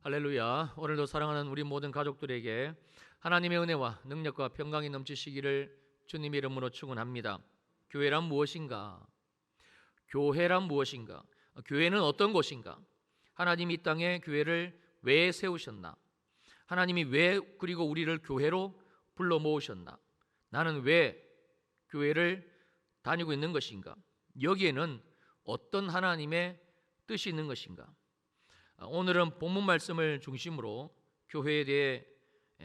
할렐루야. 오늘도 사랑하는 우리 모든 가족들에게 하나님의 은혜와 능력과 평강이 넘치시기를 주님의 이름으로 축원합니다. 교회란 무엇인가? 교회란 무엇인가? 교회는 어떤 곳인가? 하나님이 이 땅에 교회를 왜 세우셨나? 하나님이 왜 그리고 우리를 교회로 불러 모으셨나? 나는 왜 교회를 다니고 있는 것인가? 여기에는 어떤 하나님의 뜻이 있는 것인가? 오늘은 본문 말씀을 중심으로 교회에 대해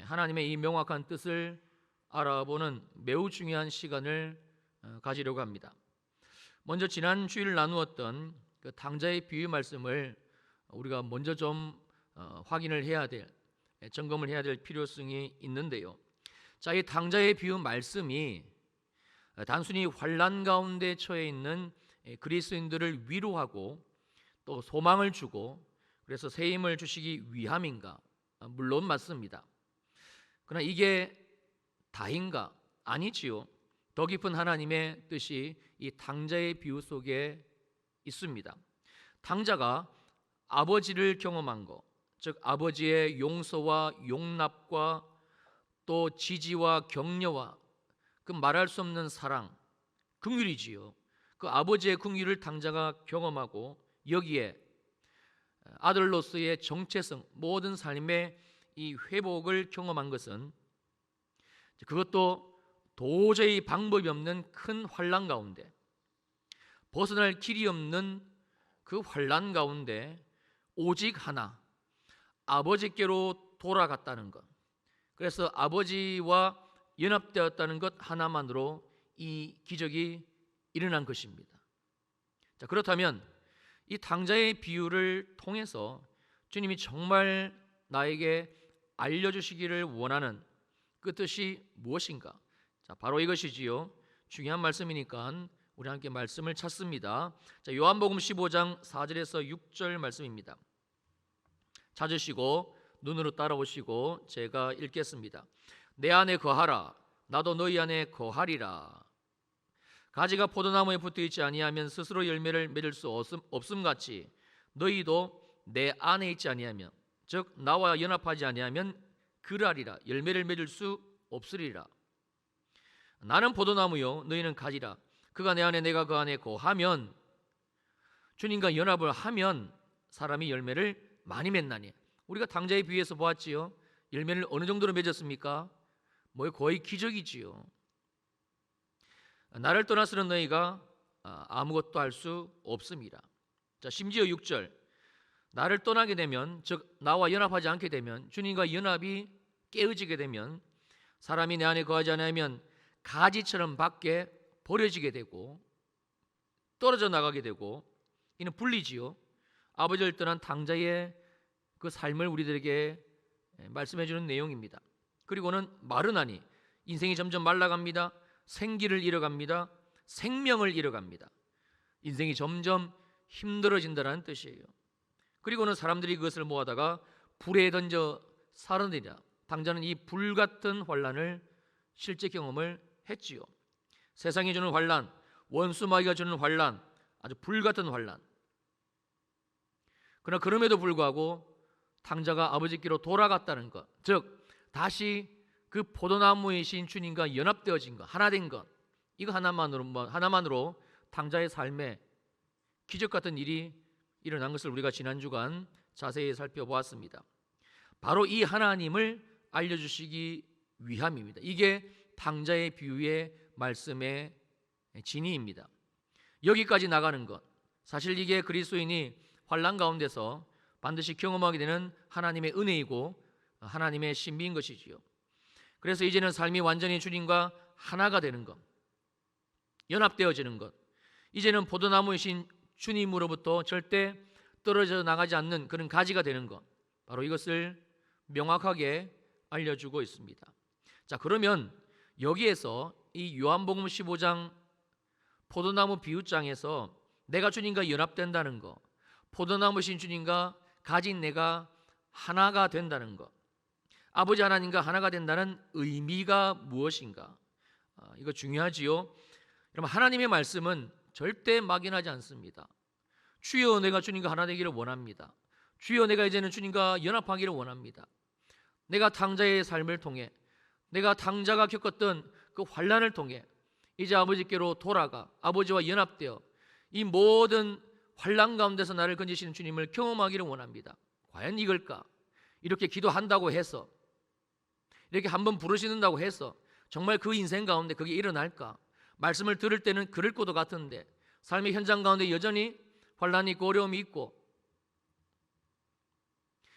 하나님의 이 명확한 뜻을 알아보는 매우 중요한 시간을 가지려고 합니다. 먼저 지난 주일 나누었던 그 당자의 비유 말씀을 우리가 먼저 좀 확인을 해야 될, 점검을 해야 될 필요성이 있는데요. 자, 이 당자의 비유 말씀이 단순히 환난 가운데 처해 있는 그리스도인들을 위로하고 또 소망을 주고 그래서 새 힘을 주시기 위함인가? 물론 맞습니다. 그러나 이게 다인가? 아니지요. 더 깊은 하나님의 뜻이 이 당자의 비유 속에 있습니다. 당자가 아버지를 경험한 것, 즉 아버지의 용서와 용납과 또 지지와 격려와 그 말할 수 없는 사랑, 긍휼이지요. 그 아버지의 긍휼을 당자가 경험하고 여기에 아들로서의 정체성, 모든 삶의 이 회복을 경험한 것은 그것도 도저히 방법이 없는 큰 환난 가운데, 벗어날 길이 없는 그 환난 가운데 오직 하나, 아버지께로 돌아갔다는 것, 그래서 아버지와 연합되었다는 것 하나만으로 이 기적이 일어난 것입니다. 자, 그렇다면 이 당자의 비유를 통해서 주님이 정말 나에게 알려주시기를 원하는 그 뜻이 무엇인가? 자, 바로 이것이지요. 중요한 말씀이니까 우리 함께 말씀을 찾습니다. 자, 요한복음 15장 4절에서 6절 말씀입니다. 찾으시고 눈으로 따라오시고 제가 읽겠습니다. 내 안에 거하라, 나도 너희 안에 거하리라. 가지가 포도나무에 붙어있지 아니하면 스스로 열매를 맺을 수 없음같이 너희도 내 안에 있지 아니하면, 즉 나와 연합하지 아니하면 그라리라, 열매를 맺을 수 없으리라. 나는 포도나무요 너희는 가지라. 그가 내 안에 내가 그 안에 거하면, 주님과 연합을 하면 사람이 열매를 많이 맺나니. 우리가 당자의 비유에서 보았지요. 열매를 어느 정도로 맺었습니까? 거의 기적이지요. 나를 떠나서는 너희가 아무것도 할 수 없습니다. 자, 심지어 6절, 나를 떠나게 되면, 즉 나와 연합하지 않게 되면, 주님과 연합이 깨어지게 되면 사람이 내 안에 거하지 않으면 가지처럼 밖에 버려지게 되고 떨어져 나가게 되고, 이는 분리지요. 아버지를 떠난 당자의 그 삶을 우리들에게 말씀해 주는 내용입니다. 그리고는 마르나니, 인생이 점점 말라갑니다. 생기를 잃어갑니다. 생명을 잃어갑니다. 인생이 점점 힘들어진다는 뜻이에요. 그리고는 사람들이 그것을 모아다가 불에 던져 살아내리라. 당자는 이 불같은 환난을 실제 경험을 했지요. 세상이 주는 환난, 원수마귀가 주는 환난, 아주 불같은 환난. 그러나 그럼에도 불구하고 당자가 아버지께로 돌아갔다는 것, 즉 다시 그 포도나무이신 주님과 연합되어진 것, 하나 된 것, 이거 하나만으로 당자의 삶에 기적 같은 일이 일어난 것을 우리가 지난 주간 자세히 살펴보았습니다. 바로 이 하나님을 알려주시기 위함입니다. 이게 당자의 비유의 말씀의 진의입니다. 여기까지 나가는 것, 사실 이게 그리스도인이 환난 가운데서 반드시 경험하게 되는 하나님의 은혜이고 하나님의 신비인 것이지요. 그래서 이제는 삶이 완전히 주님과 하나가 되는 것, 연합되어지는 것, 이제는 포도나무이신 주님으로부터 절대 떨어져 나가지 않는 그런 가지가 되는 것, 바로 이것을 명확하게 알려주고 있습니다. 자, 그러면 여기에서 이 요한복음 15장 포도나무 비유장에서 내가 주님과 연합된다는 것, 포도나무신 주님과 가진 내가 하나가 된다는 것, 아버지 하나님과 하나가 된다는 의미가 무엇인가? 이거 중요하지요. 여러분, 하나님의 말씀은 절대 막연하지 않습니다. 주여 내가 주님과 하나 되기를 원합니다. 주여, 내가 이제는 주님과 연합하기를 원합니다. 내가 당자의 삶을 통해, 내가 당자가 겪었던 그 환난을 통해 이제 아버지께로 돌아가 아버지와 연합되어 이 모든 환난 가운데서 나를 건지시는 주님을 경험하기를 원합니다. 과연 이걸까? 이렇게 기도한다고 해서, 이렇게 한번 부르시는다고 해서 정말 그 인생 가운데 그게 일어날까? 말씀을 들을 때는 그럴 것도 같은데 삶의 현장 가운데 여전히 환난이 있고 어려움이 있고,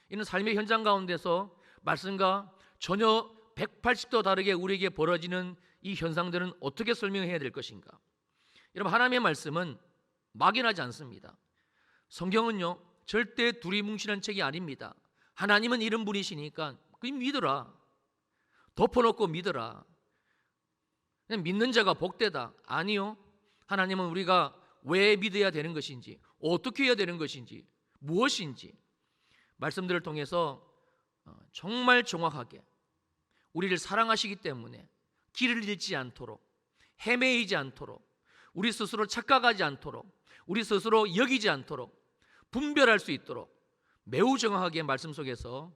이런 삶의 현장 가운데서 말씀과 전혀 180도 다르게 우리에게 벌어지는 이 현상들은 어떻게 설명해야 될 것인가? 여러분, 하나님의 말씀은 막연하지 않습니다. 성경은요 절대 두리뭉실한 책이 아닙니다. 하나님은 이런 분이시니까 그냥 믿어라, 덮어놓고 믿어라, 그냥 믿는 자가 복되다. 아니요, 하나님은 우리가 왜 믿어야 되는 것인지, 어떻게 해야 되는 것인지, 무엇인지 말씀들을 통해서 정말 정확하게 우리를 사랑하시기 때문에 길을 잃지 않도록, 헤매이지 않도록, 우리 스스로 착각하지 않도록, 우리 스스로 여기지 않도록, 분별할 수 있도록 매우 정확하게 말씀 속에서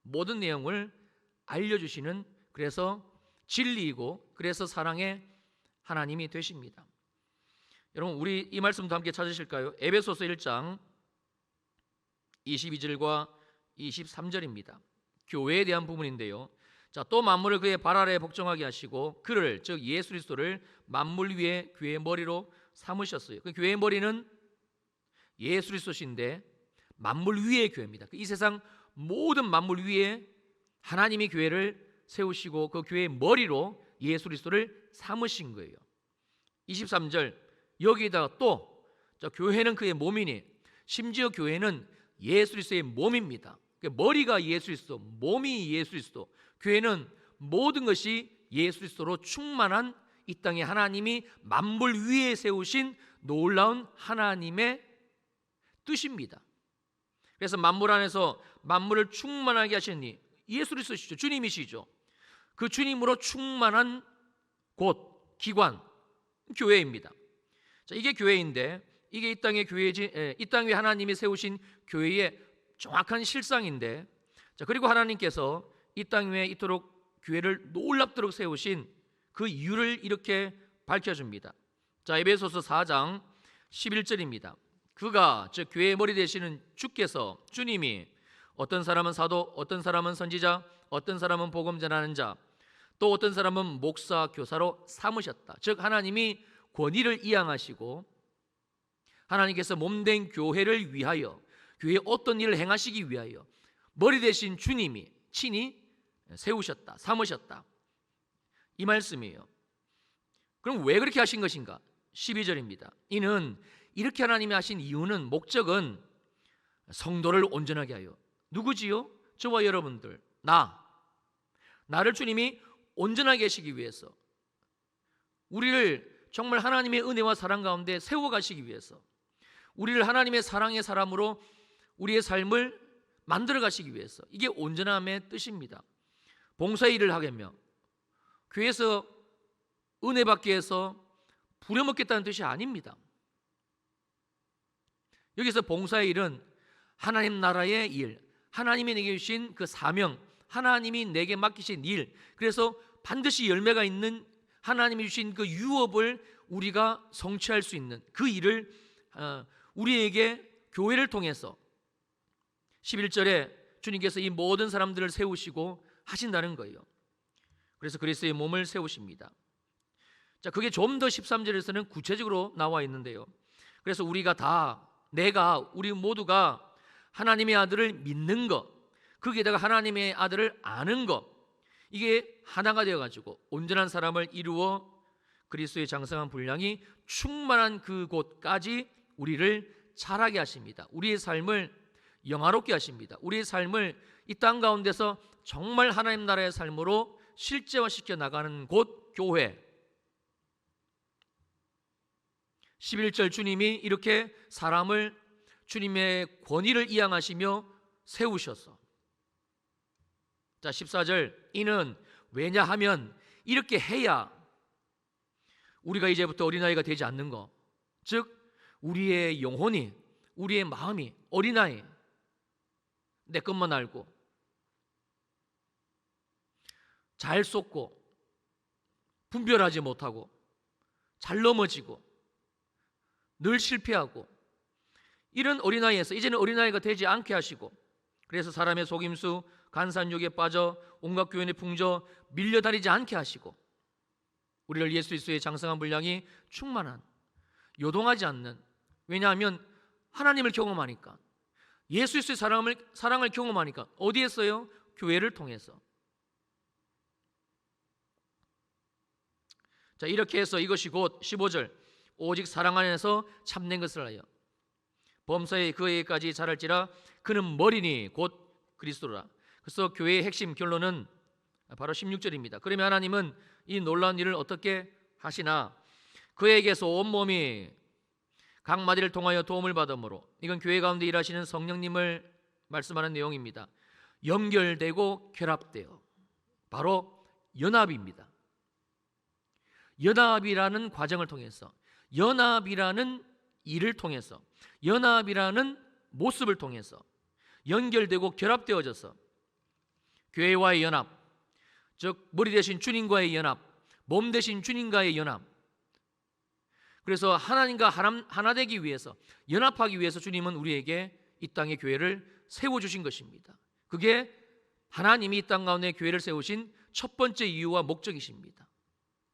모든 내용을 알려주시는, 그래서 진리이고 그래서 사랑의 하나님이 되십니다. 여러분, 우리 이 말씀도 함께 찾으실까요? 에베소서 1장 22절과 23절입니다. 교회에 대한 부분인데요. 자, 또 만물을 그의 발 아래에 복종하게 하시고 그를, 즉 예수 그리스도를 만물 위에 교회의 머리로 삼으셨어요. 그 교회의 머리는 예수 그리스도신데 만물 위의 교회입니다. 이 세상 모든 만물 위에 하나님이 교회를 세우시고 그 교회의 머리로 예수 그리스도를 삼으신 거예요. 23절, 여기다가 또 교회는 그의 몸이니, 심지어 교회는 예수 그리스도의 몸입니다. 머리가 예수 그리스도, 몸이 예수 그리스도, 교회는 모든 것이 예수 그리스도로 충만한 이 땅에 하나님이 만물 위에 세우신 놀라운 하나님의 뜻입니다. 그래서 만물 안에서 만물을 충만하게 하시니 예수 그리스도시죠. 주님이시죠. 그 주님으로 충만한 곳, 기관, 교회입니다. 자, 이게 교회인데, 이게 이 땅의 교회지, 이 땅 위에 하나님이 세우신 교회의 정확한 실상인데, 자, 그리고 하나님께서 이 땅 위에 이토록 교회를 놀랍도록 세우신 그 이유를 이렇게 밝혀줍니다. 자, 에베소서 4장 11절입니다. 그가, 즉 교회의 머리 되시는 주께서, 주님이 어떤 사람은 사도, 어떤 사람은 선지자, 어떤 사람은 복음 전하는 자, 또 어떤 사람은 목사, 교사로 삼으셨다. 즉 하나님이 권위를 이양하시고 하나님께서 몸된 교회를 위하여, 교회에 어떤 일을 행하시기 위하여 머리 되신 주님이 친히 세우셨다, 삼으셨다, 이 말씀이에요. 그럼 왜 그렇게 하신 것인가? 12절입니다. 이는, 이렇게 하나님이 하신 이유는, 목적은 성도를 온전하게 하여, 누구지요? 저와 여러분들, 나를 주님이 온전하게 하시기 위해서, 우리를 정말 하나님의 은혜와 사랑 가운데 세워가시기 위해서, 우리를 하나님의 사랑의 사람으로 우리의 삶을 만들어 가시기 위해서, 이게 온전함의 뜻입니다. 봉사의 일을 하겠며 교회에서 은혜 받기 위해서 부려먹겠다는 뜻이 아닙니다. 여기서 봉사의 일은 하나님 나라의 일, 하나님이 내게 주신 그 사명, 하나님이 내게 맡기신 일, 그래서 반드시 열매가 있는 하나님이 주신 그 유업을 우리가 성취할 수 있는 그 일을 우리에게 교회를 통해서 11절에 주님께서 이 모든 사람들을 세우시고 하신다는 거예요. 그래서 그리스도의 몸을 세우십니다. 자, 그게 좀 더 13절에서는 구체적으로 나와 있는데요. 그래서 우리가 다, 우리 모두가 하나님의 아들을 믿는 것, 거기에다가 하나님의 아들을 아는 것, 이게 하나가 되어가지고 온전한 사람을 이루어 그리스도의 장성한 분량이 충만한 그곳까지 우리를 자라게 하십니다. 우리의 삶을 영화롭게 하십니다. 우리의 삶을 이 땅 가운데서 정말 하나님 나라의 삶으로 실제화시켜 나가는 곳, 교회. 11절, 주님이 이렇게 사람을 주님의 권위를 이양하시며 세우셔서. 자, 14절, 이는 왜냐하면 이렇게 해야 우리가 이제부터 어린아이가 되지 않는 것, 즉 우리의 영혼이, 우리의 마음이 어린아이, 내 것만 알고 잘 쏟고 분별하지 못하고 잘 넘어지고 늘 실패하고 이런 어린아이에서 이제는 어린아이가 되지 않게 하시고, 그래서 사람의 속임수 간산욕에 빠져 온갖 교훈에 풍져 밀려다니지 않게 하시고, 우리를 예수 그리스도의 장성한 분량이 충만한, 요동하지 않는, 왜냐하면 하나님을 경험하니까, 예수 그리스도의 사랑을 경험하니까. 어디에서요? 교회를 통해서. 자, 이렇게 해서 이것이 곧 15절 오직 사랑 안에서 참된 것을 하여 범사에 그에게까지 자랄지라 그는 머리니 곧 그리스도라. 그래서 교회의 핵심 결론은 바로 16절입니다. 그러면 하나님은 이 놀라운 일을 어떻게 하시나? 그에게서 온몸이 각 마디를 통하여 도움을 받음으로, 이건 교회 가운데 일하시는 성령님을 말씀하는 내용입니다. 연결되고 결합되어, 바로 연합입니다. 연합이라는 과정을 통해서, 연합이라는 일을 통해서, 연합이라는 모습을 통해서 연결되고 결합되어져서 교회와의 연합, 즉 머리 대신 주님과의 연합, 몸 대신 주님과의 연합. 그래서 하나님과 하나 되기 위해서, 연합하기 위해서 주님은 우리에게 이 땅에 교회를 세워주신 것입니다. 그게 하나님이 이 땅 가운데 교회를 세우신 첫 번째 이유와 목적이십니다.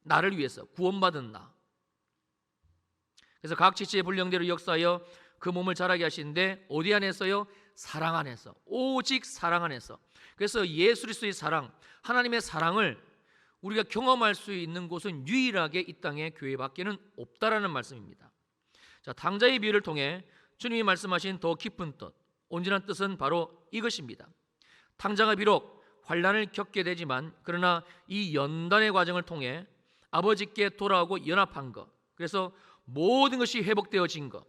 나를 위해서, 구원받은 나. 그래서 각 지체의 분량대로 역사하여 그 몸을 자라게 하시는데 어디 안에서요? 사랑 안에서, 오직 사랑 안에서. 그래서 예수 그리스도의 사랑, 하나님의 사랑을 우리가 경험할 수 있는 곳은 유일하게 이 땅의 교회밖에는 없다라는 말씀입니다. 자, 당자의 비유를 통해 주님이 말씀하신 더 깊은 뜻, 온전한 뜻은 바로 이것입니다. 당자가 비록 환난을 겪게 되지만, 그러나 이 연단의 과정을 통해 아버지께 돌아오고 연합한 것, 그래서 모든 것이 회복되어진 것,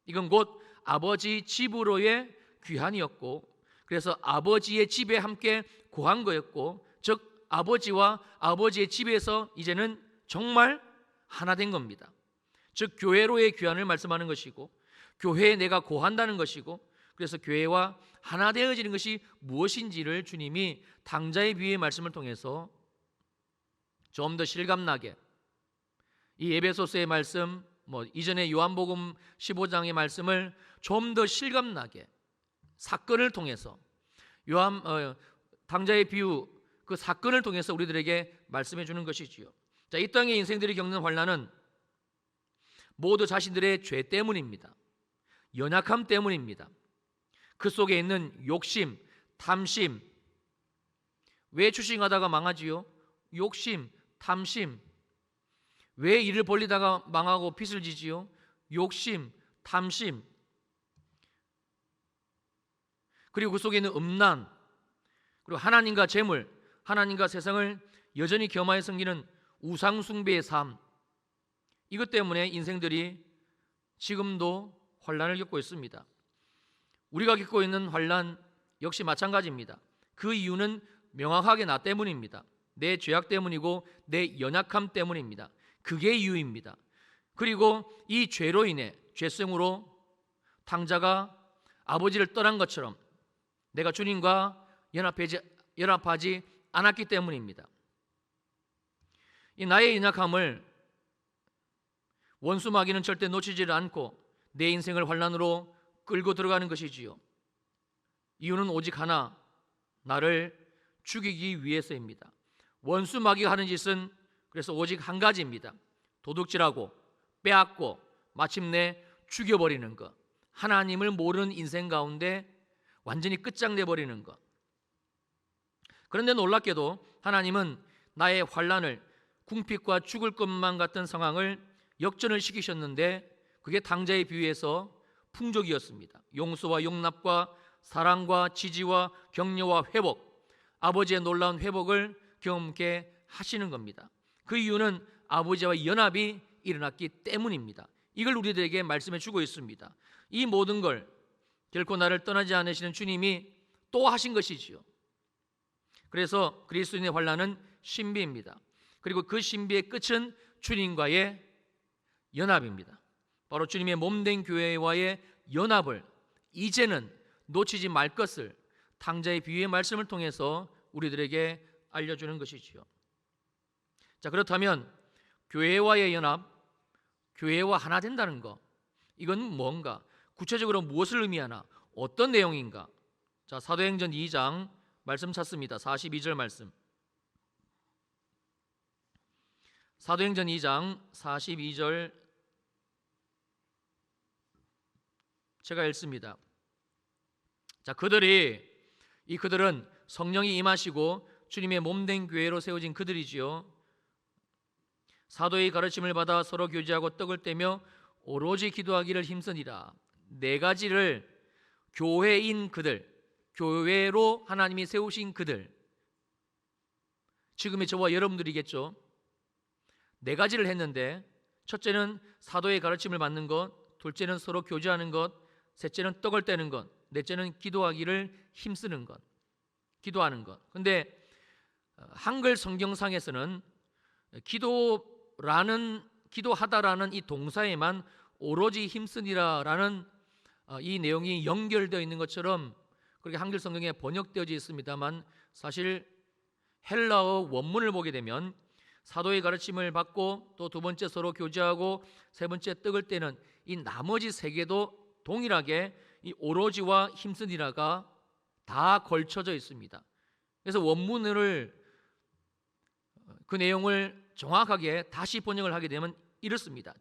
이건 곧 아버지 집으로의 귀환이었고, 그래서 아버지의 집에 함께 거한 거였고, 즉 아버지와 아버지의 집에서 이제는 정말 하나 된 겁니다. 즉 교회로의 귀환을 말씀하는 것이고, 교회에 내가 거한다는 것이고, 그래서 교회와 하나 되어지는 것이 무엇인지를 주님이 당자의 비유의 말씀을 통해서 좀 더 실감나게, 이 에베소서의 말씀, 이전에 요한복음 15장의 말씀을 좀 더 실감나게 사건을 통해서, 당자의 비유 그 사건을 통해서 우리들에게 말씀해 주는 것이지요. 자, 이 땅의 인생들이 겪는 환난은 모두 자신들의 죄 때문입니다. 연약함 때문입니다. 그 속에 있는 욕심, 탐심. 왜 추싱하다가 망하지요? 욕심, 탐심. 왜 일을 벌리다가 망하고 빚을 지지요? 욕심, 탐심. 그리고 그 속에 있는 음란, 그리고 하나님과 재물, 하나님과 세상을 여전히 겸하여 섬기는 우상숭배의 삶. 이것 때문에 인생들이 지금도 환난을 겪고 있습니다. 우리가 겪고 있는 환난 역시 마찬가지입니다. 그 이유는 명확하게 나 때문입니다. 내 죄악 때문이고 내 연약함 때문입니다. 그게 이유입니다. 그리고 이 죄로 인해, 죄성으로 당자가 아버지를 떠난 것처럼 내가 주님과 연합하지 않았기 때문입니다. 이 나의 연약함을 원수 마귀는 절대 놓치지 않고 내 인생을 환난으로 끌고 들어가는 것이지요. 이유는 오직 하나, 나를 죽이기 위해서입니다. 원수 마귀가 하는 짓은 그래서 오직 한 가지입니다. 도둑질하고 빼앗고 마침내 죽여버리는 것, 하나님을 모르는 인생 가운데 완전히 끝장내버리는 것. 그런데 놀랍게도 하나님은 나의 환난을, 궁핍과 죽을 것만 같은 상황을 역전을 시키셨는데, 그게 당자의 비유에서 풍족이었습니다. 용서와 용납과 사랑과 지지와 격려와 회복, 아버지의 놀라운 회복을 경험케 하시는 겁니다. 그 이유는 아버지와 연합이 일어났기 때문입니다. 이걸 우리들에게 말씀해 주고 있습니다. 이 모든 걸 결코 나를 떠나지 않으시는 주님이 또 하신 것이지요. 그래서 그리스도인의 환난은 신비입니다. 그리고 그 신비의 끝은 주님과의 연합입니다. 바로 주님의 몸된 교회와의 연합을 이제는 놓치지 말 것을 탕자의 비유의 말씀을 통해서 우리들에게 알려주는 것이지요. 자, 그렇다면 교회와의 연합, 교회와 하나 된다는 것, 이건 뭔가? 구체적으로 무엇을 의미하나? 어떤 내용인가? 자, 사도행전 2장 말씀 찾습니다. 42절 말씀. 사도행전 2장 42절 제가 읽습니다. 자, 그들은 성령이 임하시고 주님의 몸된 교회로 세워진 그들이지요. 사도의 가르침을 받아 서로 교제하고 떡을 떼며 오로지 기도하기를 힘쓰니라. 네 가지를 교회인 그들, 교회로 하나님이 세우신 그들, 지금의 저와 여러분들이겠죠. 네 가지를 했는데, 첫째는 사도의 가르침을 받는 것, 둘째는 서로 교제하는 것, 셋째는 떡을 떼는 것, 넷째는 기도하기를 힘쓰는 것, 기도하는 것. 근데 한글 성경상에서는 기도하다라는 이 동사에만 오로지 힘쓰니라라는 이 내용이 연결되어 있는 것처럼 그렇게 한글 성경에 번역되어져 있습니다만, 사실 헬라어 원문을 보게 되면 사도의 가르침을 받고 또 두 번째 서로 교제하고 세 번째 떡을 떼는 이 나머지 세 개도 동일하게 이 오로지와 힘쓰니라가 다 걸쳐져 있습니다. 그래서 원문을 그 내용을 정확하게 다시 번역을 하게 되면 이렇습니다.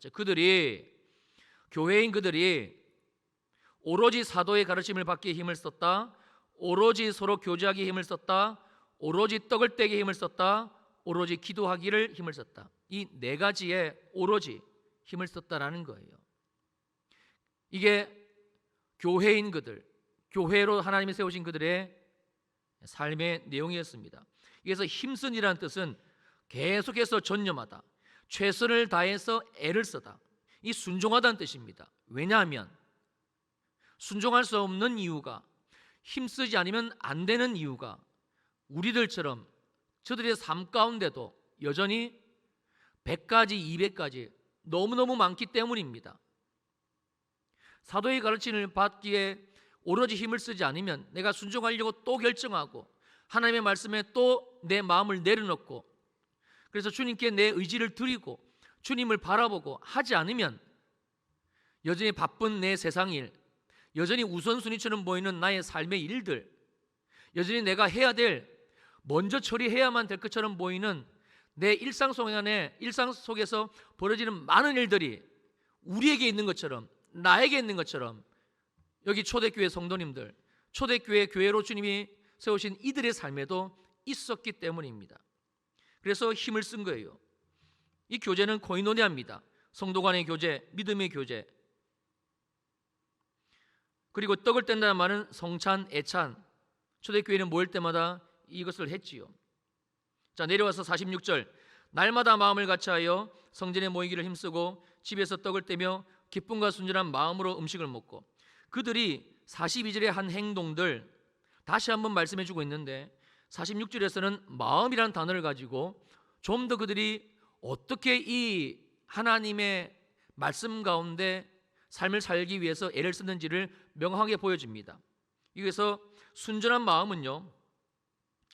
교회인 그들이 오로지 사도의 가르침을 받기에 힘을 썼다, 오로지 서로 교제하기에 힘을 썼다, 오로지 떡을 떼기에 힘을 썼다, 오로지 기도하기를 힘을 썼다. 이 네 가지에 오로지 힘을 썼다라는 거예요. 이게 교회인 그들, 교회로 하나님이 세우신 그들의 삶의 내용이었습니다. 그래서 힘쓴이라는 뜻은 계속해서 전념하다, 최선을 다해서 애를 쓰다, 이 순종하다는 뜻입니다. 왜냐하면 순종할 수 없는 이유가, 힘쓰지 않으면 안 되는 이유가 우리들처럼 저들의 삶 가운데도 여전히 100가지, 200가지 너무너무 많기 때문입니다. 사도의 가르침을 받기에 오로지 힘을 쓰지 않으면 내가 순종하려고 또 결정하고 하나님의 말씀에 또 내 마음을 내려놓고 그래서 주님께 내 의지를 드리고 주님을 바라보고 하지 않으면 여전히 바쁜 내 세상일, 여전히 우선순위처럼 보이는 나의 삶의 일들, 여전히 내가 해야 될, 먼저 처리해야만 될 것처럼 보이는 내 일상 속에서 벌어지는 많은 일들이 우리에게 있는 것처럼, 나에게 있는 것처럼 여기 초대교회 성도님들, 초대교회 교회로 주님이 세우신 이들의 삶에도 있었기 때문입니다. 그래서 힘을 쓴 거예요. 이 교제는 코이노니아입니다. 성도 간의 교제, 믿음의 교제. 그리고 떡을 뗀다는 말은 성찬, 애찬. 초대교회는 모일 때마다 이것을 했지요. 자, 내려와서 46절. 날마다 마음을 같이하여 성전에 모이기를 힘쓰고 집에서 떡을 떼며 기쁨과 순전한 마음으로 음식을 먹고. 그들이 42절의 한 행동들 다시 한번 말씀해 주고 있는데 46절에서는 마음이라는 단어를 가지고 좀 더 그들이 어떻게 이 하나님의 말씀 가운데 삶을 살기 위해서 애를 쓰는지를 명확하게 보여줍니다. 여기서 순전한 마음은요,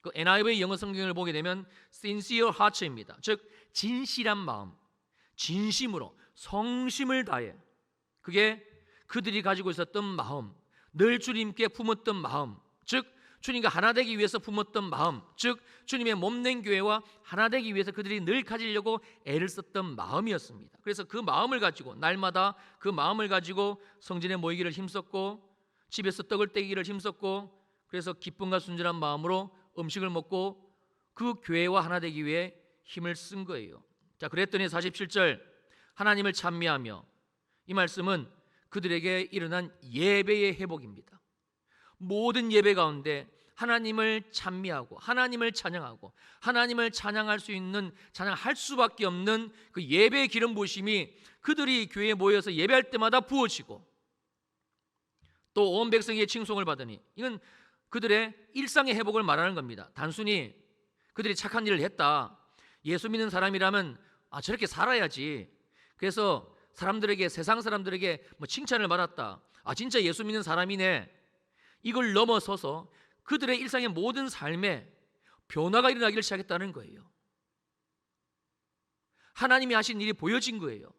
그 NIV 영어 성경을 보게 되면 sincere heart입니다. 즉 진실한 마음, 진심으로 성심을 다해, 그게 그들이 가지고 있었던 마음, 늘 주님께 품었던 마음, 즉 주님과 하나 되기 위해서 품었던 마음, 즉 주님의 몸된 교회와 하나 되기 위해서 그들이 늘 가지려고 애를 썼던 마음이었습니다. 그래서 그 마음을 가지고 날마다 그 마음을 가지고 성전에 모이기를 힘썼고 집에서 떡을 떼기를 힘썼고 그래서 기쁨과 순전한 마음으로 음식을 먹고 그 교회와 하나 되기 위해 힘을 쓴 거예요. 자, 그랬더니 47절 하나님을 찬미하며, 이 말씀은 그들에게 일어난 예배의 회복입니다. 모든 예배 가운데 하나님을 찬미하고 하나님을 찬양하고 하나님을 찬양할 수 있는, 찬양할 수밖에 없는 그 예배의 기름 부으심이 그들이 교회에 모여서 예배할 때마다 부어지고 또 온 백성의 칭송을 받으니, 이건 그들의 일상의 회복을 말하는 겁니다. 단순히 그들이 착한 일을 했다, 예수 믿는 사람이라면 저렇게 살아야지, 그래서 사람들에게, 세상 사람들에게 칭찬을 받았다, 진짜 예수 믿는 사람이네, 이걸 넘어서서 그들의 일상의 모든 삶에 변화가 일어나기를 시작했다는 거예요. 하나님이 하신 일이 보여진 거예요.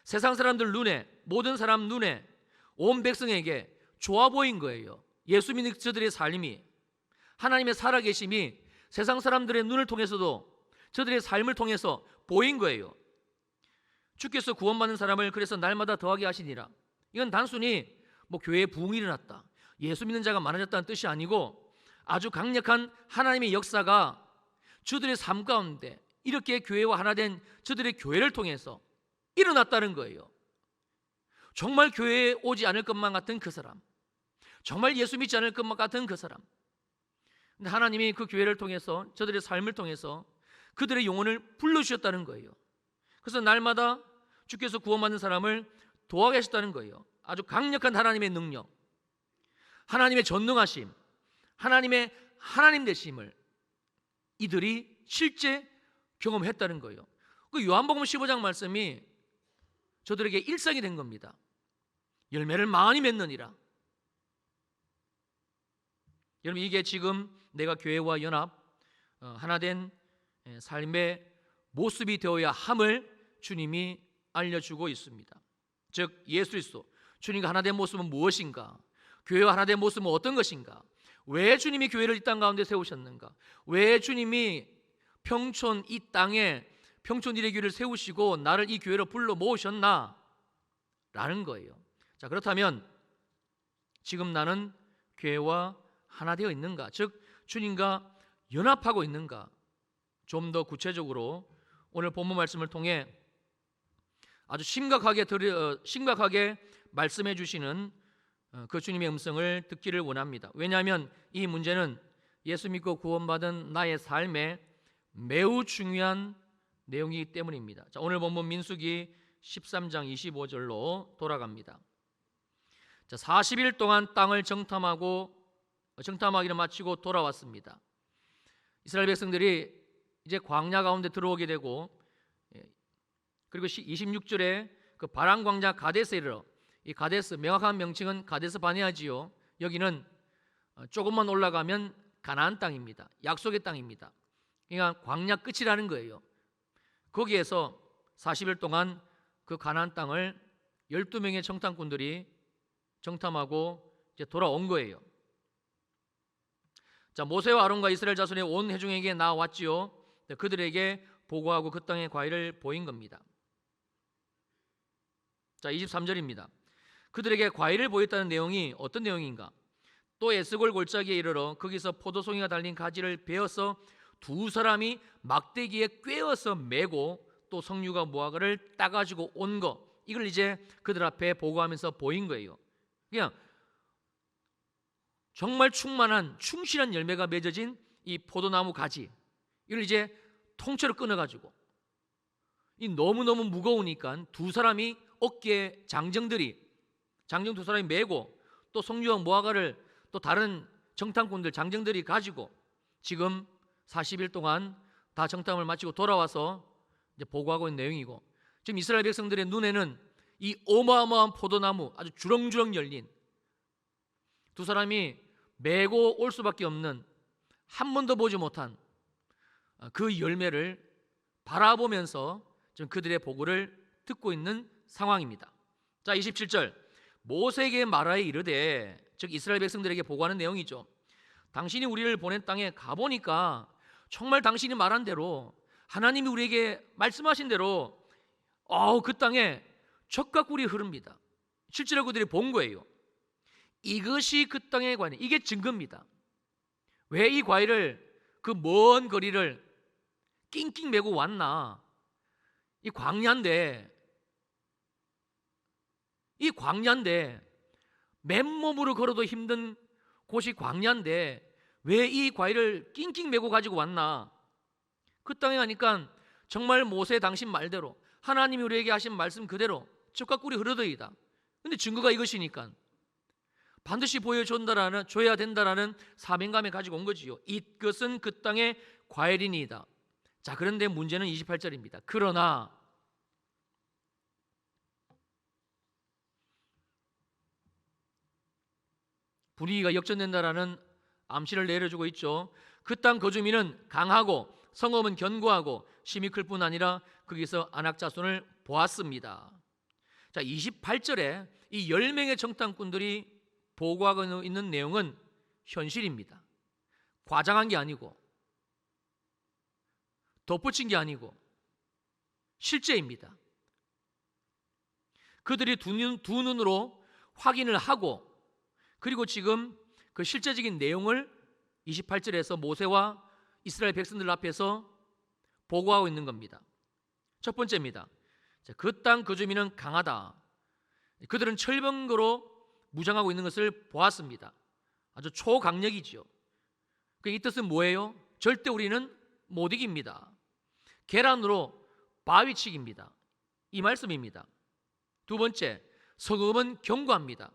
세상 사람들 눈에, 모든 사람 눈에, 온 백성에게 좋아 보인 거예요. 예수 믿는 저들의 삶이, 하나님의 살아계심이 세상 사람들의 눈을 통해서도 저들의 삶을 통해서 보인 거예요. 주께서 구원받는 사람을 그래서 날마다 더하게 하시니라. 이건 단순히 교회에 부흥이 일어났다, 예수 믿는 자가 많아졌다는 뜻이 아니고 아주 강력한 하나님의 역사가 저들의 삶 가운데 이렇게 교회와 하나 된 저들의 교회를 통해서 일어났다는 거예요. 정말 교회에 오지 않을 것만 같은 그 사람, 정말 예수 믿지 않을 것만 같은 그 사람, 근데 하나님이 그 교회를 통해서 저들의 삶을 통해서 그들의 영혼을 불러주셨다는 거예요. 그래서 날마다 주께서 구원받는 사람을 도와게 하셨다는 거예요. 아주 강력한 하나님의 능력, 하나님의 전능하심, 하나님의 하나님 되심을 이들이 실제 경험했다는 거예요. 그 요한복음 15장 말씀이 저들에게 일상이 된 겁니다. 열매를 많이 맺느니라. 여러분, 이게 지금 내가 교회와 연합 하나 된 삶의 모습이 되어야 함을 주님이 알려주고 있습니다. 즉 예수 그리스도, 주님과 하나 된 모습은 무엇인가? 교회와 하나 된 모습은 어떤 것인가? 왜 주님이 교회를 이 땅 가운데 세우셨는가? 왜 주님이 평촌 이 땅에 평촌 일회교회를 세우시고 나를 이 교회로 불러 모으셨나? 라는 거예요. 자, 그렇다면 지금 나는 교회와 하나 되어 있는가? 즉 주님과 연합하고 있는가? 좀 더 구체적으로 오늘 본문 말씀을 통해 아주 심각하게 말씀해 주시는 그 주님의 음성을 듣기를 원합니다. 왜냐하면 이 문제는 예수 믿고 구원받은 나의 삶에 매우 중요한 내용이기 때문입니다. 자, 오늘 본문 민수기 13장 25절로 돌아갑니다. 자, 40일 동안 땅을 정탐하기를 마치고 돌아왔습니다. 이스라엘 백성들이 이제 광야 가운데 들어오게 되고, 그리고 26절에 그 바란 광야 가데스에 이르러, 이 가데스, 명확한 명칭은 가데스 바네아지요, 여기는 조금만 올라가면 가나안 땅입니다. 약속의 땅입니다. 그러니까 광야 끝이라는 거예요. 거기에서 40일 동안 그 가나안 땅을 12명의 정탐꾼들이 정탐하고 이제 돌아온 거예요. 자, 모세와 아론과 이스라엘 자손의 온 회중에게 나왔지요. 그들에게 보고하고 그 땅의 과일을 보인 겁니다. 자, 23절입니다. 그들에게 과일을 보였다는 내용이 어떤 내용인가? 또 에스골 골짜기에 이르러 거기서 포도송이가 달린 가지를 베어서 두 사람이 막대기에 꿰어서 메고 또 석류가 무화과를 따가지고 온 거, 이걸 이제 그들 앞에 보고하면서 보인 거예요. 그냥 정말 충실한 열매가 맺어진 이 포도나무 가지, 이걸 이제 통째로 끊어가지고, 이 너무너무 무거우니까 두 사람이 어깨에 장정 두 사람이 메고 또 석류와 무화과를 또 다른 정탐꾼들 장정들이 가지고 지금 40일 동안 다 정탐을 마치고 돌아와서 이제 보고하고 있는 내용이고, 지금 이스라엘 백성들의 눈에는 이 어마어마한 포도나무, 아주 주렁주렁 열린, 두 사람이 메고 올 수밖에 없는, 한 번도 보지 못한 그 열매를 바라보면서 지금 그들의 보고를 듣고 있는 상황입니다. 자, 27절, 모세에게 말하여 이르되, 즉 이스라엘 백성들에게 보고하는 내용이죠. 당신이 우리를 보낸 땅에 가보니까 정말 당신이 말한 대로, 하나님이 우리에게 말씀하신 대로 그 땅에 젖과 꿀이 흐릅니다. 실제로 그들이 본 거예요. 이것이 그 땅의 과일, 이게 증거입니다. 왜 이 과일을 그 먼 거리를 낑낑 메고 왔나? 이 광야인데 맨몸으로 걸어도 힘든 곳이 광야인데 왜 이 과일을 낑낑 메고 가지고 왔나? 그 땅에 가니까 정말 모세 당신 말대로, 하나님이 우리에게 하신 말씀 그대로 젖과 꿀이 흐르더이다. 근데 증거가 이것이니까 반드시 보여줘야 된다라는 사명감에 가지고 온 거지요. 이것은 그 땅의 과일이니이다. 자, 그런데 문제는 28절입니다. 그러나 분위기가 역전된다라는 암시를 내려주고 있죠. 그 땅 거주민은 강하고 성읍은 견고하고 심히 클 뿐 아니라 거기서 안악 자손을 보았습니다. 자, 28절에 이 10명의 정탐꾼들이 보고하고 있는 내용은 현실입니다. 과장한 게 아니고 덧붙인 게 아니고 실제입니다. 그들이 두 눈으로 확인을 하고 그리고 지금 그 실제적인 내용을 28절에서 모세와 이스라엘 백성들 앞에서 보고하고 있는 겁니다. 첫 번째입니다. 그 땅 거주민은 강하다. 그들은 철병거로 무장하고 있는 것을 보았습니다. 아주 초강력이죠. 이 뜻은 뭐예요? 절대 우리는 못 이깁니다. 계란으로 바위치기입니다. 이 말씀입니다. 두 번째, 성읍은 견고합니다.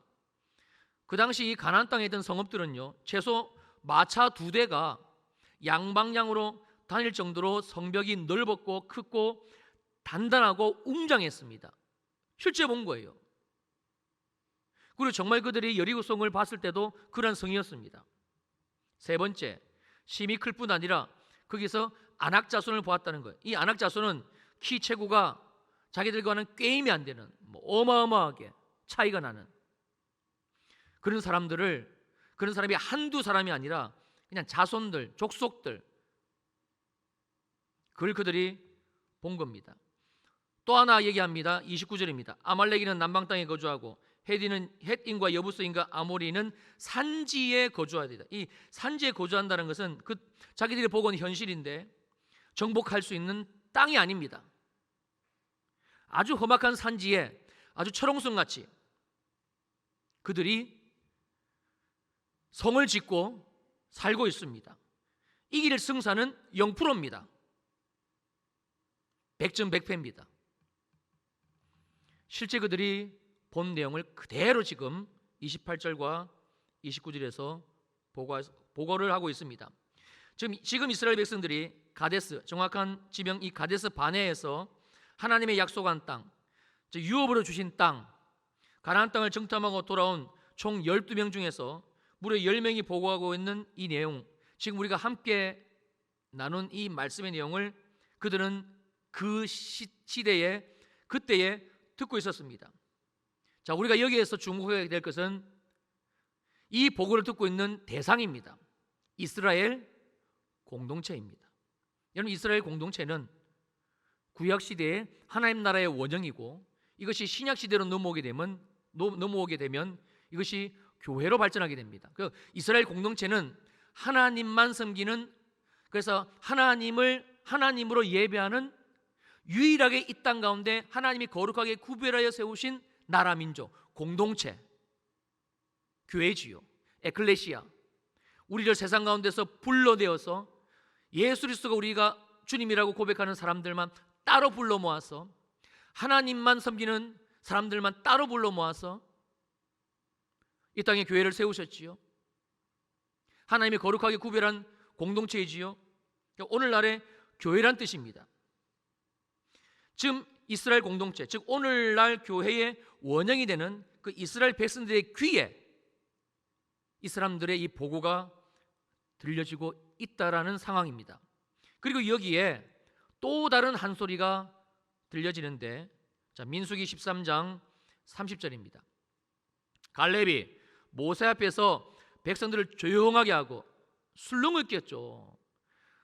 그 당시 이 가나안 땅에 있던 성읍들은요, 최소 마차 2대가 양방향으로 다닐 정도로 성벽이 넓었고 크고 단단하고 웅장했습니다. 실제 본 거예요. 그리고 정말 그들이 여리고성을 봤을 때도 그런 성이었습니다. 세 번째, 심히 클 뿐 아니라 거기서 안악 자손을 보았다는 거예요. 이 안악 자손은 키 체구가 자기들과는 꿰임이 안 되는 어마어마하게 차이가 나는 그런 사람이 한두 사람이 아니라 그냥 자손들, 족속들, 그걸 그들이 본 겁니다. 또 하나 얘기합니다. 29절입니다. 아말렉인은 남방 땅에 거주하고 헷인과 여부스인과 아모리는 산지에 거주하리다. 이 산지에 거주한다는 것은 그 자기들이 보고 있는 현실인데 정복할 수 있는 땅이 아닙니다. 아주 험악한 산지에 아주 철옹성같이 그들이 성을 짓고 살고 있습니다. 이길 승산은 0%입니다. 100점 100패입니다. 실제 그들이 본 내용을 그대로 지금 28절과 29절에서 보고를 하고 있습니다. 지금 이스라엘 백성들이 가데스, 정확한 지명 이 가데스 바네에서 하나님의 약속한 땅, 유업으로 주신 땅, 가나안 땅을 정탐하고 돌아온 총 12명 중에서 무려 10명이 보고하고 있는 이 내용, 지금 우리가 함께 나눈 이 말씀의 내용을 그들은 그 시대에 그때에 듣고 있었습니다. 자, 우리가 여기에서 주목해야 될 것은 이 보고를 듣고 있는 대상입니다. 이스라엘 공동체입니다. 여러분, 이스라엘 공동체는 구약 시대의 하나님 나라의 원형이고 이것이 신약 시대로 넘어오게 되면 이것이 교회로 발전하게 됩니다. 그 이스라엘 공동체는 하나님만 섬기는, 그래서 하나님으로 예배하는 유일하게 이 땅 가운데 하나님이 거룩하게 구별하여 세우신 나라 민족 공동체, 교회지요. 에클레시아, 우리를 세상 가운데서 불러내어서 예수 그리스도가 우리가 주님이라고 고백하는 사람들만 따로 불러 모아서 하나님만 섬기는 사람들만 따로 불러 모아서 이 땅에 교회를 세우셨지요. 하나님이 거룩하게 구별한 공동체이지요. 오늘날의 교회란 뜻입니다. 지금 이스라엘 공동체, 즉 오늘날 교회의 원형이 되는 그 이스라엘 백성들의 귀에 이 사람들의 이 보고가 들려지고 있다라는 상황입니다. 그리고 여기에 또 다른 한 소리가 들려지는데, 자, 민수기 13장 30절입니다. 갈렙이 모세 앞에서 백성들을 조용하게 하고 술렁을 깼죠.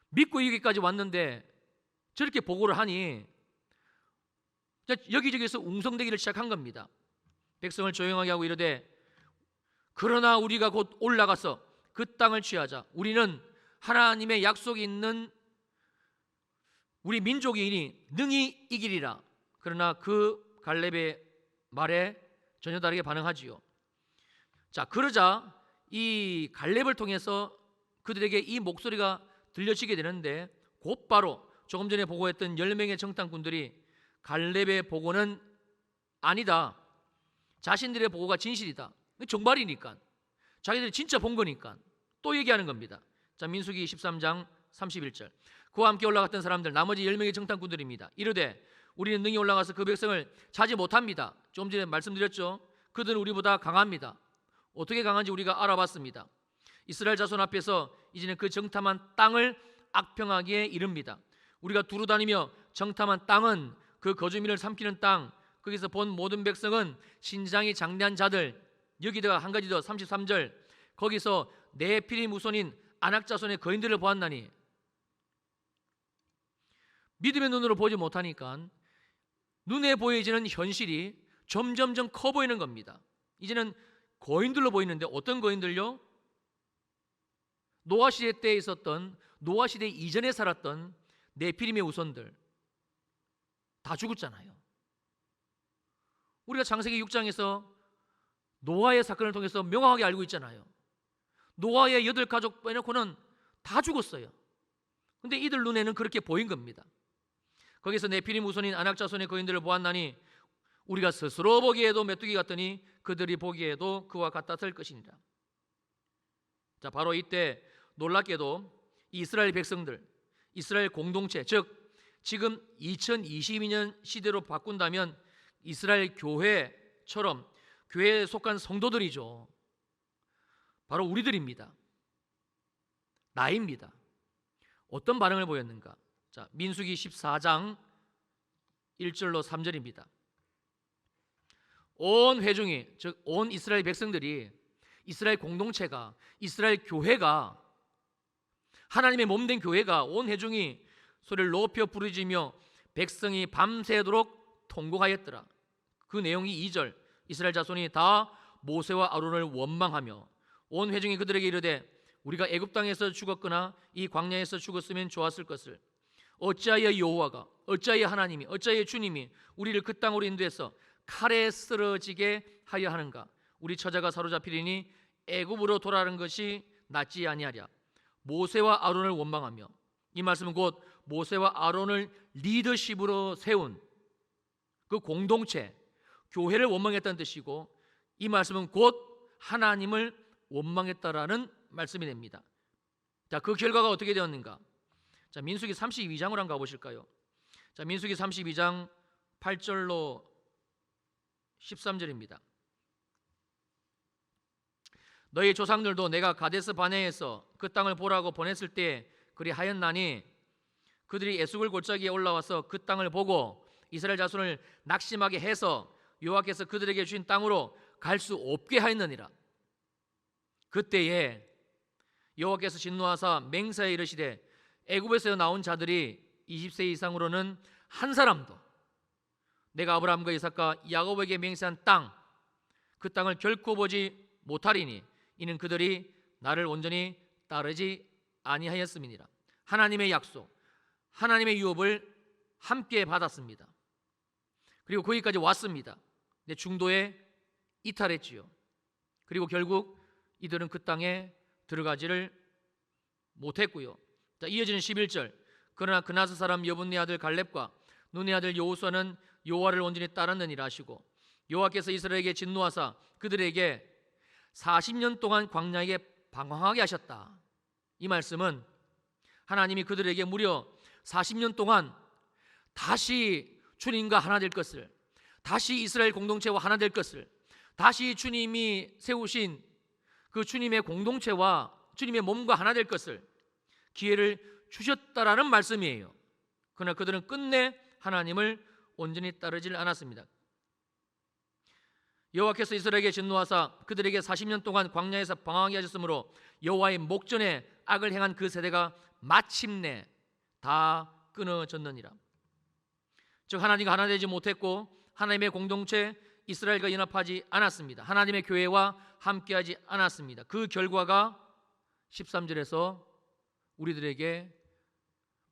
믿고 여기까지 왔는데 저렇게 보고를 하니 여기저기서 웅성대기를 시작한 겁니다. 백성을 조용하게 하고 이르되, 그러나 우리가 곧 올라가서 그 땅을 취하자. 우리는 하나님의 약속이 있는 우리 민족이니 능히 이기리라. 그러나 그 갈렙의 말에 전혀 다르게 반응하지요. 자, 그러자 이 갈렙을 통해서 그들에게 이 목소리가 들려지게 되는데, 곧바로 조금 전에 보고했던 10명의 정탐꾼들이 갈렙의 보고는 아니다, 자신들의 보고가 진실이다, 정말이니까, 자기들이 진짜 본 거니까 또 얘기하는 겁니다. 자, 민수기 13장 31절. 그와 함께 올라갔던 사람들 나머지 10명의 정탐꾼들입니다. 이르되 우리는 능히 올라가서 그 백성을 차지 못합니다. 좀 전에 말씀드렸죠. 그들은 우리보다 강합니다. 어떻게 강한지 우리가 알아봤습니다. 이스라엘 자손 앞에서 이제는 그 정탐한 땅을 악평하기에 이릅니다. 우리가 두루 다니며 정탐한 땅은 그 거주민을 삼키는 땅, 거기서 본 모든 백성은 신장이 장대한 자들. 여기다가 한 가지 더 33절, 거기서 네피림 후손인 아낙 자손의 거인들을 보았나니, 믿음의 눈으로 보지 못하니까 눈에 보여지는 현실이 점점점 커 보이는 겁니다. 이제는 거인들로 보이는데, 어떤 거인들요? 노아 시대 때 있었던, 노아 시대 이전에 살았던 네피림의 후손들 다 죽었잖아요. 우리가 창세기 6장에서 노아의 사건을 통해서 명확하게 알고 있잖아요. 노아의 8가족 빼놓고는 다 죽었어요. 근데 이들 눈에는 그렇게 보인 겁니다. 거기서 네피림 후손인 아낙 자손의 거인들을 보았나니 우리가 스스로 보기에도 메뚜기 같더니 그들이 보기에도 그와 같았을 것이니라. 자, 바로 이때 놀랍게도 이스라엘 백성들, 이스라엘 공동체, 즉 지금 2022년 시대로 바꾼다면 이스라엘 교회처럼 교회에 속한 성도들이죠. 바로 우리들입니다. 나입니다. 어떤 반응을 보였는가? 자, 민수기 14장 1절로 3절입니다. 온 회중이, 즉 온 이스라엘 백성들이, 이스라엘 공동체가, 이스라엘 교회가, 하나님의 몸된 교회가, 온 회중이 소리를 높여 부르짖으며 백성이 밤새도록 통곡하였더라. 그 내용이 2절, 이스라엘 자손이 다 모세와 아론을 원망하며 온 회중이 그들에게 이르되 우리가 애굽 땅에서 죽었거나 이 광야에서 죽었으면 좋았을 것을 어찌하여 여호와가, 어찌하여 하나님이, 어찌하여 주님이 우리를 그 땅으로 인도해서 칼에 쓰러지게 하여 하는가? 우리 처자가 사로잡히리니 애굽으로 돌아가는 것이 낫지 아니하랴. 모세와 아론을 원망하며, 이 말씀은 곧 모세와 아론을 리더십으로 세운 그 공동체, 교회를 원망했다는 뜻이고, 이 말씀은 곧 하나님을 원망했다라는 말씀이 됩니다. 자, 그 결과가 어떻게 되었는가? 자, 민수기 32장으로 한번 가보실까요? 자, 민수기 32장 8절로 13절입니다. 너희 조상들도 내가 가데스 바네에서 그 땅을 보라고 보냈을 때 그리하였나니 그들이 에스골 골짜기에 올라와서 그 땅을 보고 이스라엘 자손을 낙심하게 해서 여호와께서 그들에게 주신 땅으로 갈 수 없게 하였느니라. 그때에 여호와께서 진노하사 맹세하여 이르시되 애굽에서 나온 자들이 20세 이상으로는 한 사람도 내가 아브라함과 이삭과 야곱에게 맹세한 땅, 그 땅을 결코 보지 못하리니 이는 그들이 나를 온전히 따르지 아니하였음이니라. 하나님의 약속, 하나님의 유업을 함께 받았습니다. 그리고 거기까지 왔습니다. 근데 중도에 이탈했지요. 그리고 결국 이들은 그 땅에 들어가지를 못했고요. 자, 이어지는 11절, 그러나 그나스 사람 여분네 아들 갈렙과 눈의 아들 여호수아는 여호와를 온전히 따랐느니라 하시고 여호와께서 이스라엘에게 진노하사 그들에게 40년 동안 광야에 방황하게 하셨다. 이 말씀은 하나님이 그들에게 무려 40년 동안 다시 주님과 하나 될 것을, 다시 이스라엘 공동체와 하나 될 것을, 다시 주님이 세우신 그 주님의 공동체와 주님의 몸과 하나 될 것을 기회를 주셨다라는 말씀이에요. 그러나 그들은 끝내 하나님을 온전히 따르질 않았습니다. 여호와께서 이스라엘에게 진노하사 그들에게 40년 동안 광야에서 방황하게 하셨으므로 여호와의 목전에 악을 행한 그 세대가 마침내 다 끊어졌느니라. 즉 하나님과 하나 되지 못했고 하나님의 공동체 이스라엘과 연합하지 않았습니다. 하나님의 교회와 함께하지 않았습니다. 그 결과가 13절에서 우리들에게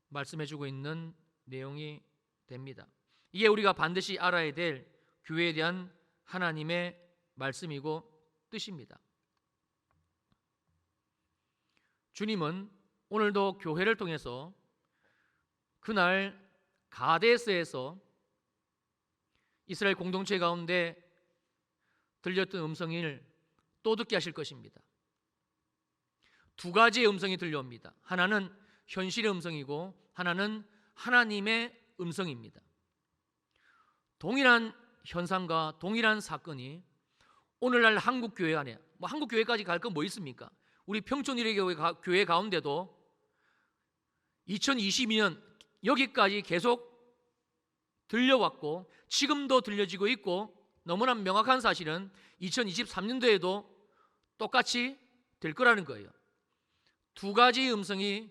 말씀해주고 있는 내용이 됩니다. 이게 우리가 반드시 알아야 될 교회에 대한 하나님의 말씀이고 뜻입니다. 주님은 오늘도 교회를 통해서 그날 가데스에서 이스라엘 공동체 가운데 들렸던 음성을 또 듣게 하실 것입니다. 두 가지의 음성이 들려옵니다. 하나는 현실의 음성이고 하나는 하나님의 음성입니다. 동일한 현상과 동일한 사건이 오늘날 한국 교회 안에 뭐 한국 교회까지 갈 건 뭐 있습니까? 우리 평촌일의 교회 가운데도 2022년 여기까지 계속 들려왔고 지금도 들려지고 있고 너무나 명확한 사실은 2023년도에도 똑같이 될 거라는 거예요. 두 가지 음성이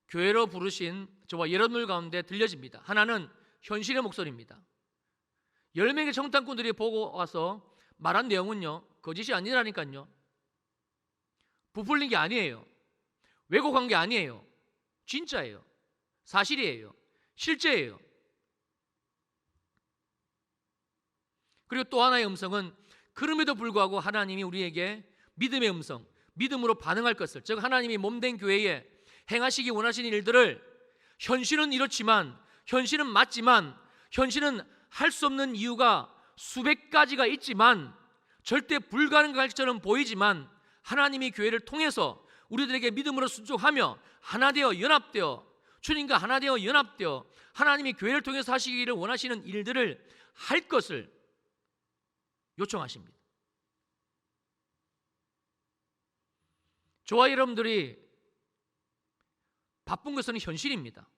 교회로 부르신 저와 여러분들 가운데 들려집니다. 하나는 현실의 목소리입니다. 10명의 정탐꾼들이 보고 와서 말한 내용은요, 거짓이 아니라니까요. 부풀린 게 아니에요. 왜곡한 게 아니에요. 진짜예요. 사실이에요. 실제예요. 그리고 또 하나의 음성은 그럼에도 불구하고 하나님이 우리에게 믿음의 음성, 믿음으로 반응할 것을, 즉 하나님이 몸된 교회에 행하시기 원하시는 일들을 현실은 이렇지만, 현실은 맞지만, 현실은 할 수 없는 이유가 수백 가지가 있지만, 절대 불가능할 것처럼 보이지만 하나님이 교회를 통해서 우리들에게 믿음으로 순종하며 하나 되어 연합되어 주님과 하나 되어 연합되어 하나님이 교회를 통해서 하시기를 원하시는 일들을 할 것을 요청하십니다. 저와 여러분들이 바쁜 것은 현실입니다.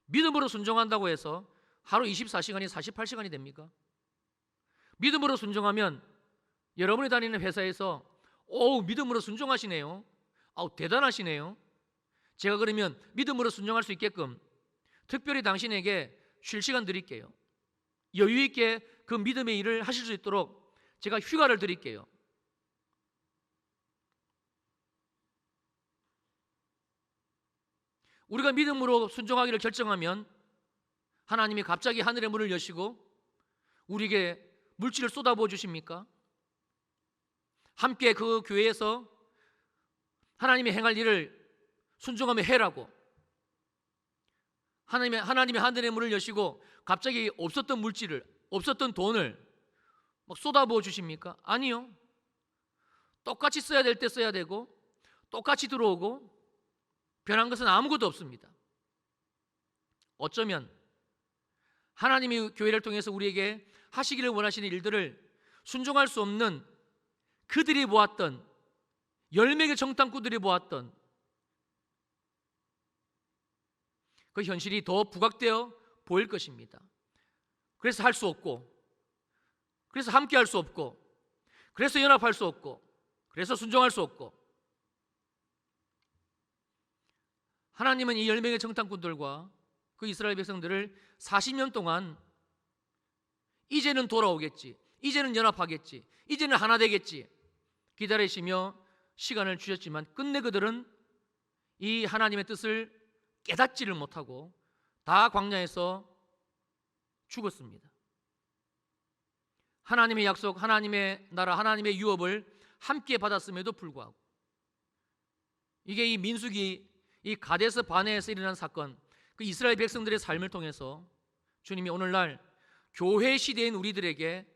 믿음으로 순종한다고 해서 하루 24시간이 48시간이 됩니까? 믿음으로 순종하면 여러분이 다니는 회사에서 믿음으로 순종하시네요. 대단하시네요. 제가 그러면 믿음으로 순종할 수 있게끔 특별히 당신에게 쉴 시간 드릴게요. 여유 있게 그 믿음의 일을 하실 수 있도록 제가 휴가를 드릴게요. 우리가 믿음으로 순종하기를 결정하면 하나님이 갑자기 하늘의 문을 여시고 우리에게 물질을 쏟아부어 주십니까? 함께 그 교회에서 하나님이 행할 일을 순종하며 해라고 하나님의 하늘의 문을 여시고 갑자기 없었던 물질을, 없었던 돈을 막 쏟아부어 주십니까? 아니요. 똑같이 써야 될 때 써야 되고 똑같이 들어오고 변한 것은 아무것도 없습니다. 어쩌면 하나님이 교회를 통해서 우리에게 하시기를 원하시는 일들을 순종할 수 없는 그들이 보았던 10명의 정탐꾼들이 보았던 그 현실이 더 부각되어 보일 것입니다. 그래서 할 수 없고, 그래서 함께 할 수 없고, 그래서 연합할 수 없고, 그래서 순종할 수 없고, 하나님은 이 10명의 정탐꾼들과 그 이스라엘 백성들을 40년 동안 이제는 돌아오겠지, 이제는 연합하겠지, 이제는 하나 되겠지 기다리시며 시간을 주셨지만 끝내 그들은 이 하나님의 뜻을 깨닫지를 못하고 다 광야에서 죽었습니다. 하나님의 약속, 하나님의 나라, 하나님의 유업을 함께 받았음에도 불구하고 이게 이 민수기 이 가데스 바네에서 일어난 사건, 그 이스라엘 백성들의 삶을 통해서 주님이 오늘날 교회 시대인 우리들에게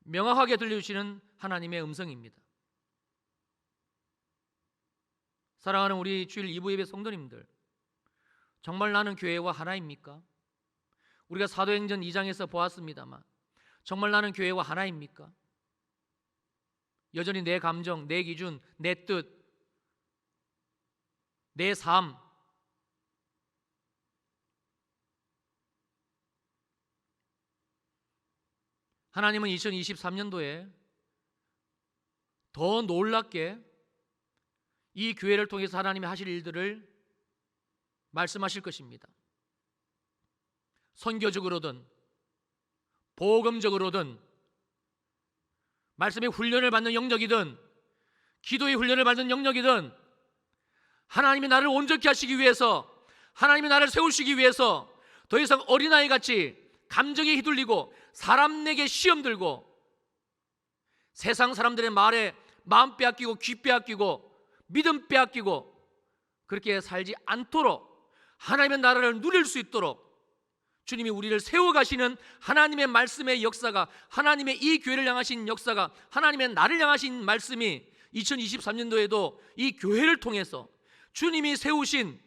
명확하게 들려주시는 하나님의 음성입니다. 사랑하는 우리 주일 2부 예배 성도님들, 정말 나는 교회와 하나입니까? 우리가 사도행전 2장에서 보았습니다만 정말 나는 교회와 하나입니까? 여전히 내 감정, 내 기준, 내 뜻, 내 삶, 하나님은 2023년도에 더 놀랍게 이 교회를 통해서 하나님이 하실 일들을 말씀하실 것입니다. 선교적으로든 복음적으로든 말씀의 훈련을 받는 영역이든 기도의 훈련을 받는 영역이든 하나님이 나를 온전케 하시기 위해서, 하나님이 나를 세우시기 위해서 더 이상 어린아이같이 감정에 휘둘리고 사람 내게 시험 들고 세상 사람들의 말에 마음 빼앗기고 귀 빼앗기고 믿음 빼앗기고 그렇게 살지 않도록 하나님의 나라를 누릴 수 있도록 주님이 우리를 세워가시는 하나님의 말씀의 역사가, 하나님의 이 교회를 향하신 역사가, 하나님의 나를 향하신 말씀이 2023년도에도 이 교회를 통해서 주님이 세우신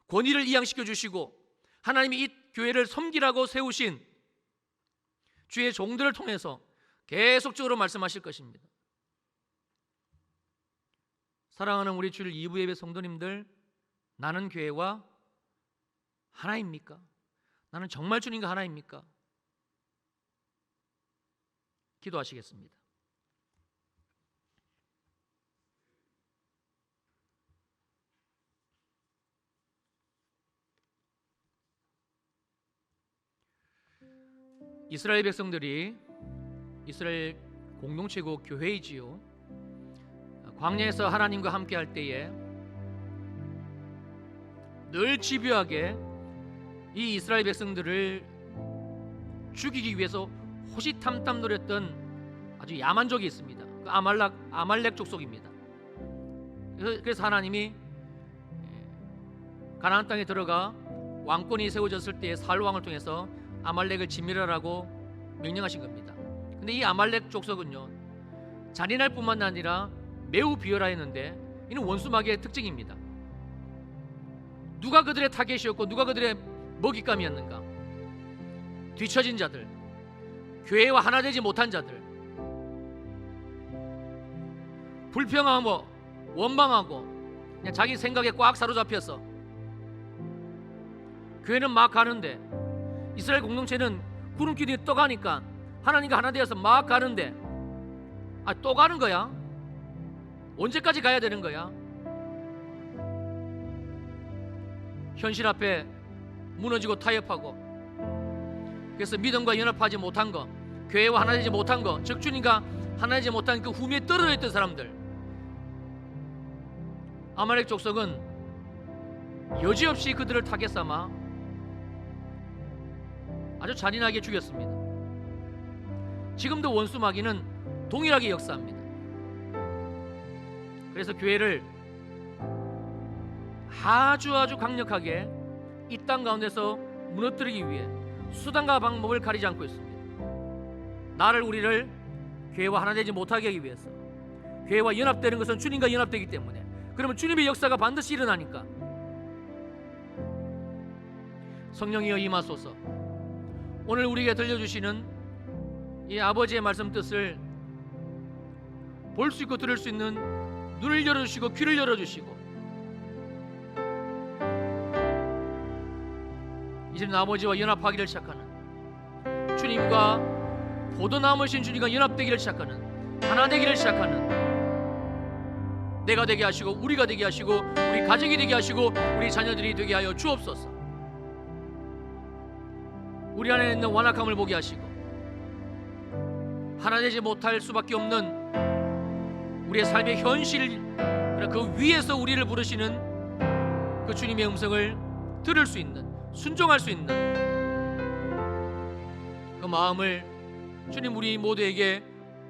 권위를 이양시켜 주시고 하나님이 이 교회를 섬기라고 세우신 주의 종들을 통해서 계속적으로 말씀하실 것입니다. 사랑하는 우리 주일 2부 예배 성도님들, 나는 교회와 하나입니까? 나는 정말 주님과 하나입니까? 기도하시겠습니다. 이스라엘 백성들이 이스라엘 공동체고 교회이지요. 광야에서 하나님과 함께 할 때에 늘 집요하게 이 이스라엘 백성들을 죽이기 위해서 호시탐탐 노렸던 아주 야만족이 있습니다. 그 아말렉 족속입니다. 그래서 하나님이 가나안 땅에 들어가 왕권이 세워졌을 때에 사울 왕을 통해서 아말렉을 진멸하라고 명령하신 겁니다. 근데 이 아말렉 족속은요, 잔인할 뿐만 아니라 매우 비열하였는데 이는 원수마귀의 특징입니다. 누가 그들의 타겟이었고 누가 그들의 먹잇감이었는가? 뒤처진 자들, 교회와 하나 되지 못한 자들, 불평하고 원망하고 그냥 자기 생각에 꽉 사로잡혀서 교회는 막 가는데, 이스라엘 공동체는 구름길이 떠가니까 하나님과 하나 되어서 막 가는데, 또 가는 거야? 언제까지 가야 되는 거야? 현실 앞에 무너지고 타협하고, 그래서 믿음과 연합하지 못한 거, 교회와 하나 되지 못한 거, 즉 주님과 하나 되지 못한 그 후미에 떨어져 있던 사람들, 아말렉 족속은 여지없이 그들을 타겟 삼아 아주 잔인하게 죽였습니다. 지금도 원수 마귀는 동일하게 역사합니다. 그래서 교회를 아주 강력하게 이 땅 가운데서 무너뜨리기 위해 수단과 방법을 가리지 않고 있습니다. 우리를 교회와 하나 되지 못하게 하기 위해서. 교회와 연합되는 것은 주님과 연합되기 때문에. 그러면 주님의 역사가 반드시 일어나니까. 성령이여 임하소서. 오늘 우리에게 들려주시는 이 아버지의 말씀 뜻을 볼 수 있고 들을 수 있는 눈을 열어주시고 귀를 열어주시고, 이제는 아버지와 연합하기를 시작하는, 주님과 포도나무이신 주님과 연합되기를 시작하는, 하나 되기를 시작하는, 내가 되게 하시고 우리가 되게 하시고 우리 가족이 되게 하시고 우리 자녀들이 되게 하여 주옵소서. 우리 안에 있는 완악함을 보게 하시고 하나 되지 못할 수밖에 없는 우리의 삶의 현실, 그 위에서 우리를 부르시는 그 주님의 음성을 들을 수 있는, 순종할 수 있는 그 마음을 주님 우리 모두에게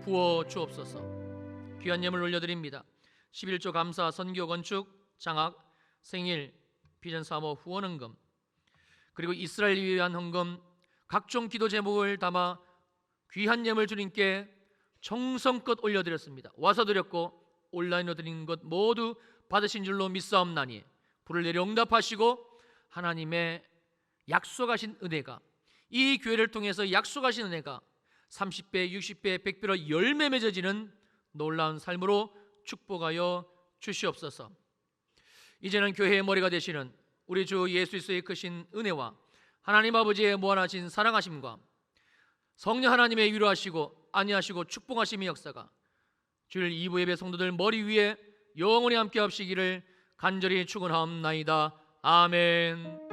부어 주옵소서. 귀한 예물 올려드립니다. 11조 감사, 선교, 건축, 장학, 생일, 비전 사모, 후원 헌금, 그리고 이스라엘을 위한 헌금, 각종 기도 제목을 담아 귀한 예물 주님께 정성껏 올려드렸습니다. 와서 드렸고 온라인으로 드리는 것 모두 받으신 줄로 믿사옵나니 불을 내려 응답하시고 하나님의 약속하신 은혜가, 이 교회를 통해서 약속하신 은혜가 30배, 60배, 100배로 열매 맺어지는 놀라운 삶으로 축복하여 주시옵소서. 이제는 교회의 머리가 되시는 우리 주 예수 그리스도의 크신 은혜와 하나님 아버지의 무한하신 사랑하심과 성령 하나님의 위로하시고 안위하시고 축복하심의 역사가 주일 2부 예배 성도들 머리 위에 영원히 함께 하시기를 간절히 축원하옵나이다. 아멘.